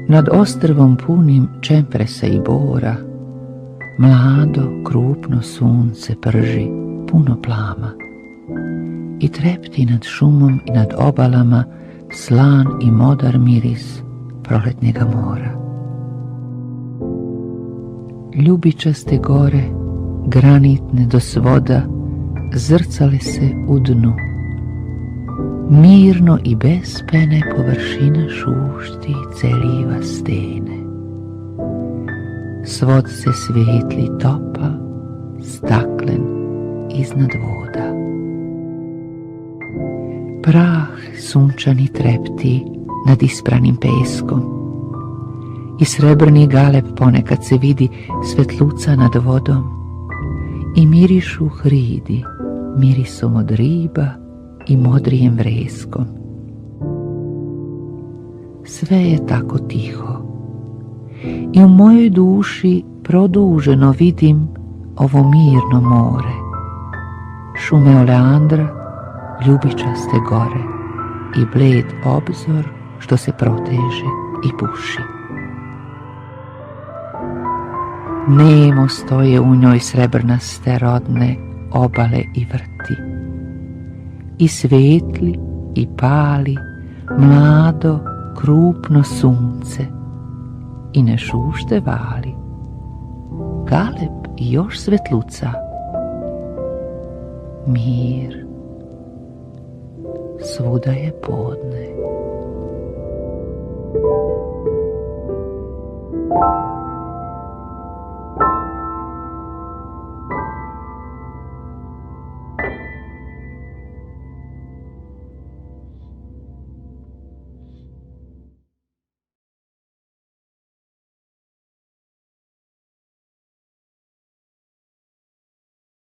Nad ostrvom punim čempresa i bora, mlado, krupno sunce prži, puno plama, i trepti nad šumom i nad obalama slan i modar miris proletnjega mora. Ljubičaste gore, granitne do svoda, zrcale se u dnu. Mirno i bez pene površina šušti i celiva stene. Svod se svijetli topal, staklen iznad voda. Prah sunčani trepti nad ispranim peskom i srebrni galeb ponekad se vidi svetluca nad vodom i mirišu hridi mirisom od riba i modrijem vreskom. Sve je tako tiho i u mojoj duši produženo vidim ovo mirno more, šume oleandra, ljubičaste gore i bled obzor što se proteže i puši. Nemo stoje u njoj srebrnaste rodne obale i vrti, i svetli i pali mlado krupno sunce i ne šušte vali. Galeb i još svetluca. Mir. Svuda je podne.